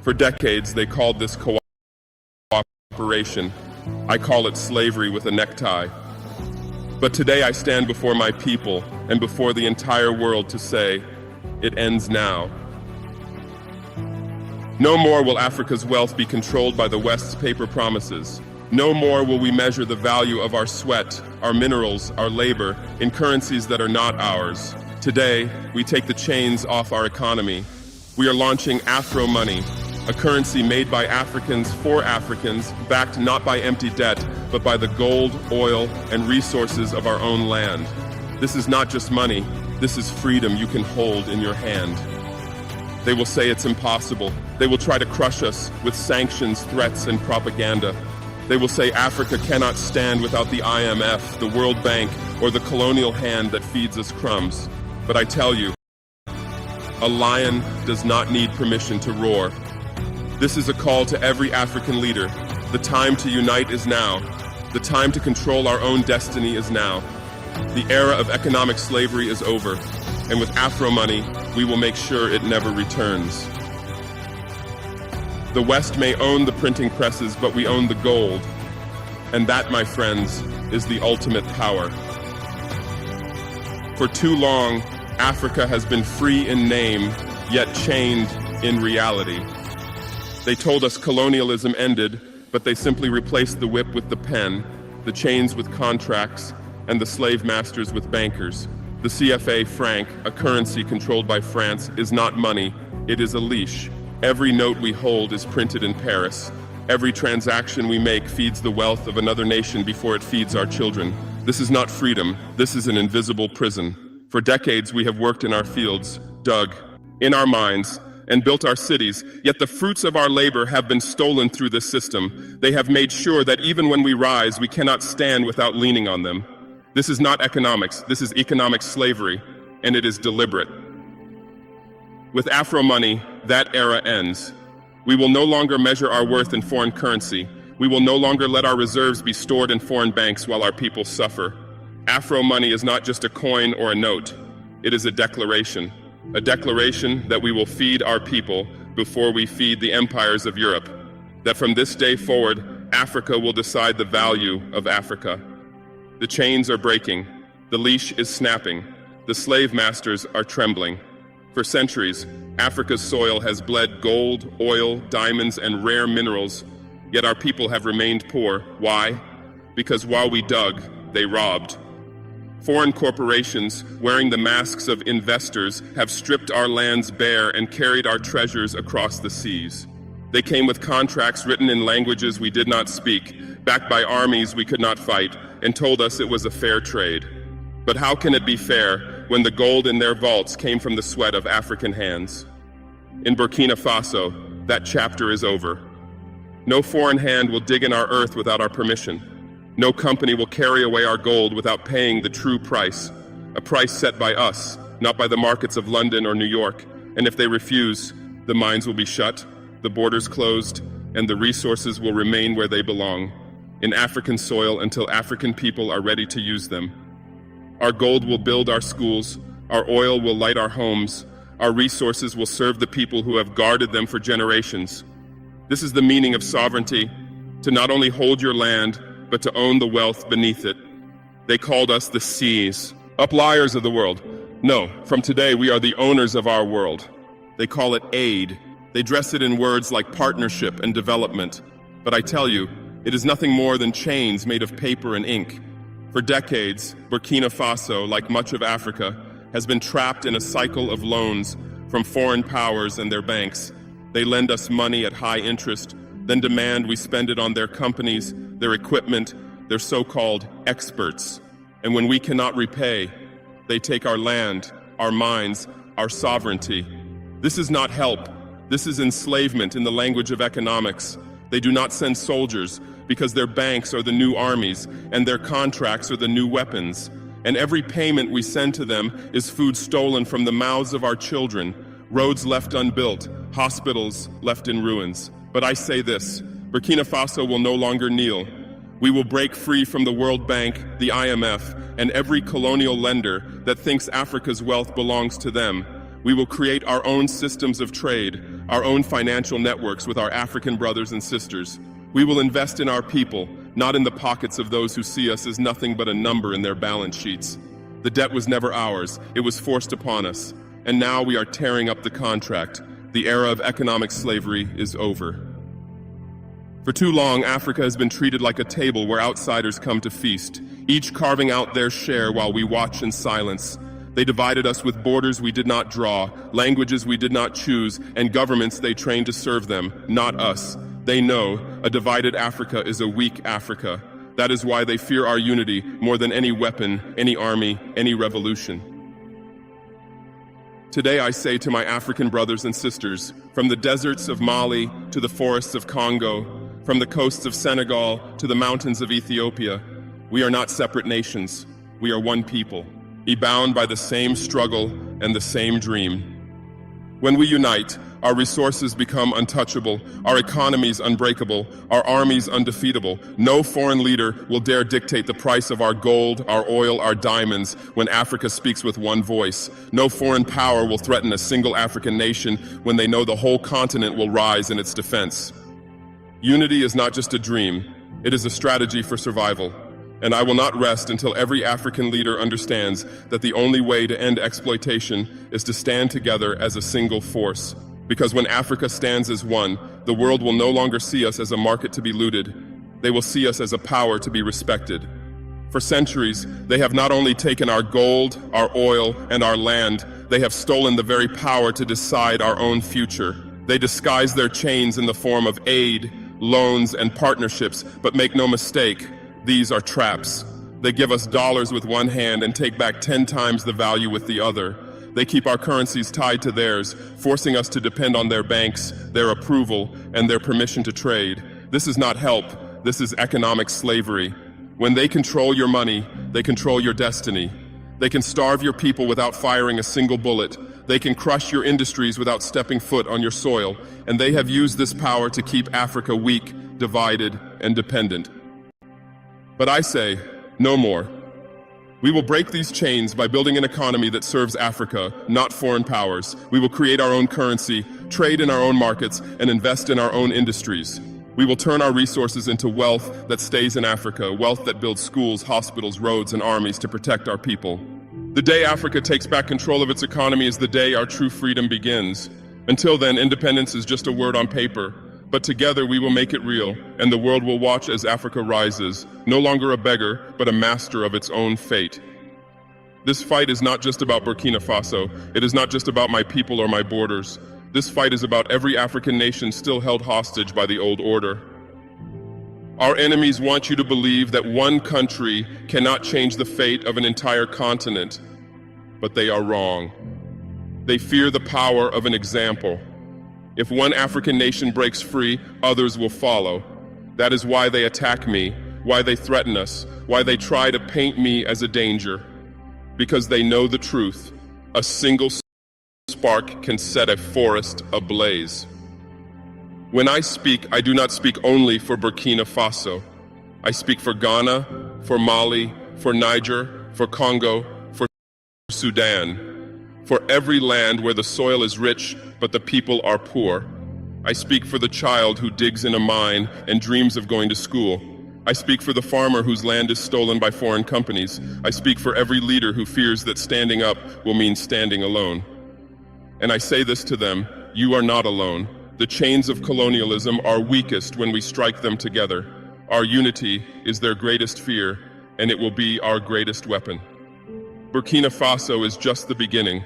For decades, they called this cooperation. I call it slavery with a necktie. But today I stand before my people and before the entire world to say, it ends now. No more will Africa's wealth be controlled by the West's paper promises. No more will we measure the value of our sweat, our minerals, our labor in currencies that are not ours. Today, we take the chains off our economy. We are launching Afro money, a currency made by Africans for Africans, backed not by empty debt, but by the gold, oil, and resources of our own land. This is not just money, this is freedom you can hold in your hand. They will say it's impossible. They will try to crush us with sanctions, threats, and propaganda. They will say Africa cannot stand without the IMF, the World Bank, or the colonial hand that feeds us crumbs. But I tell you, a lion does not need permission to roar. This is a call to every African leader. The time to unite is now. The time to control our own destiny is now. The era of economic slavery is over, and with Afro money, we will make sure it never returns. The West may own the printing presses, but we own the gold. And that, my friends, is the ultimate power. For too long, Africa has been free in name, yet chained in reality. They told us colonialism ended, but they simply replaced the whip with the pen, the chains with contracts, and the slave masters with bankers. The CFA franc, a currency controlled by France, is not money, it is a leash. Every note we hold is printed in Paris. Every transaction we make feeds the wealth of another nation before it feeds our children. This is not freedom, this is an invisible prison. For decades we have worked in our fields, dug, in our mines, and built our cities, yet the fruits of our labor have been stolen through this system. They have made sure that even when we rise, we cannot stand without leaning on them. This is not economics, this is economic slavery, and it is deliberate. With Afro money, that era ends. We will no longer measure our worth in foreign currency. We will no longer let our reserves be stored in foreign banks while our people suffer. Afro money is not just a coin or a note. It is a declaration that we will feed our people before we feed the empires of Europe. That from this day forward, Africa will decide the value of Africa. The chains are breaking. The leash is snapping. The slave masters are trembling. For centuries, Africa's soil has bled gold, oil, diamonds, and rare minerals, yet our people have remained poor. Why? Because while we dug, they robbed. Foreign corporations, wearing the masks of investors, have stripped our lands bare and carried our treasures across the seas. They came with contracts written in languages we did not speak, backed by armies we could not fight, and told us it was a fair trade. But how can it be fair when the gold in their vaults came from the sweat of African hands? In Burkina Faso, that chapter is over. No foreign hand will dig in our earth without our permission. No company will carry away our gold without paying the true price, a price set by us, not by the markets of London or New York. And if they refuse, the mines will be shut, the borders closed, and the resources will remain where they belong, in African soil until African people are ready to use them. Our gold will build our schools, our oil will light our homes, our resources will serve the people who have guarded them for generations. This is the meaning of sovereignty, to not only hold your land, but to own the wealth beneath it. They called us the seas, upliers of the world. No, from today we are the owners of our world. They call it aid. They dress it in words like partnership and development. But I tell you, it is nothing more than chains made of paper and ink. For decades, Burkina Faso, like much of Africa, has been trapped in a cycle of loans from foreign powers and their banks. They lend us money at high interest, then demand we spend it on their companies, their equipment, their so-called experts. And when we cannot repay, they take our land, our mines, our sovereignty. This is not help. This is enslavement in the language of economics. They do not send soldiers because their banks are the new armies and their contracts are the new weapons. And every payment we send to them is food stolen from the mouths of our children, roads left unbuilt, hospitals left in ruins. But I say this, Burkina Faso will no longer kneel. We will break free from the World Bank, the IMF, and every colonial lender that thinks Africa's wealth belongs to them. We will create our own systems of trade, our own financial networks with our African brothers and sisters. We will invest in our people, not in the pockets of those who see us as nothing but a number in their balance sheets. The debt was never ours, it was forced upon us. And now we are tearing up the contract. The era of economic slavery is over. For too long, Africa has been treated like a table where outsiders come to feast, each carving out their share while we watch in silence. They divided us with borders we did not draw, languages we did not choose, and governments they trained to serve them, not us. They know a divided Africa is a weak Africa. That is why they fear our unity more than any weapon, any army, any revolution. Today I say to my African brothers and sisters, from the deserts of Mali to the forests of Congo, from the coasts of Senegal to the mountains of Ethiopia, we are not separate nations. We are one people, bound by the same struggle and the same dream. When we unite, our resources become untouchable, our economies unbreakable, our armies undefeatable. No foreign leader will dare dictate the price of our gold, our oil, our diamonds when Africa speaks with one voice. No foreign power will threaten a single African nation when they know the whole continent will rise in its defense. Unity is not just a dream, it is a strategy for survival. And I will not rest until every African leader understands that the only way to end exploitation is to stand together as a single force. Because when Africa stands as one, the world will no longer see us as a market to be looted. They will see us as a power to be respected. For centuries, they have not only taken our gold, our oil, and our land, they have stolen the very power to decide our own future. They disguise their chains in the form of aid, loans, and partnerships, but make no mistake, these are traps. They give us dollars with one hand and take back 10 times the value with the other. They keep our currencies tied to theirs, forcing us to depend on their banks, their approval, and their permission to trade. This is not help, this is economic slavery. When they control your money, they control your destiny. They can starve your people without firing a single bullet. They can crush your industries without stepping foot on your soil. And they have used this power to keep Africa weak, divided, and dependent. But I say, no more. We will break these chains by building an economy that serves Africa, not foreign powers. We will create our own currency, trade in our own markets, and invest in our own industries. We will turn our resources into wealth that stays in Africa, wealth that builds schools, hospitals, roads, and armies to protect our people. The day Africa takes back control of its economy is the day our true freedom begins. Until then, independence is just a word on paper. But together we will make it real, and the world will watch as Africa rises, no longer a beggar, but a master of its own fate. This fight is not just about Burkina Faso. It is not just about my people or my borders. This fight is about every African nation still held hostage by the old order. Our enemies want you to believe that one country cannot change the fate of an entire continent, but they are wrong. They fear the power of an example. If one African nation breaks free, others will follow. That is why they attack me, why they threaten us, why they try to paint me as a danger. Because they know the truth. A single spark can set a forest ablaze. When I speak, I do not speak only for Burkina Faso. I speak for Ghana, for Mali, for Niger, for Congo, for Sudan. For every land where the soil is rich, but the people are poor. I speak for the child who digs in a mine and dreams of going to school. I speak for the farmer whose land is stolen by foreign companies. I speak for every leader who fears that standing up will mean standing alone. And I say this to them, you are not alone. The chains of colonialism are weakest when we strike them together. Our unity is their greatest fear, and it will be our greatest weapon. Burkina Faso is just the beginning.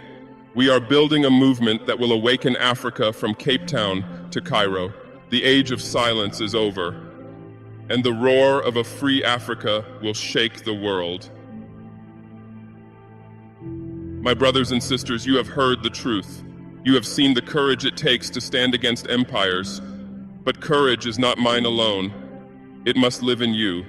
We are building a movement that will awaken Africa from Cape Town to Cairo. The age of silence is over, and the roar of a free Africa will shake the world. My brothers and sisters, you have heard the truth. You have seen the courage it takes to stand against empires. But courage is not mine alone. It must live in you.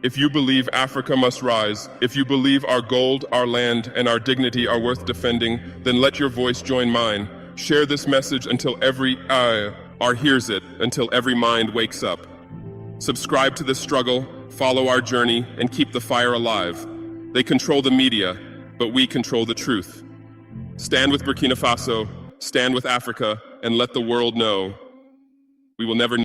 If you believe Africa must rise, if you believe our gold, our land, and our dignity are worth defending, then let your voice join mine. Share this message until every hears it, until every mind wakes up. Subscribe to this struggle, follow our journey, and keep the fire alive. They control the media, but we control the truth. Stand with Burkina Faso, stand with Africa, and let the world know we will never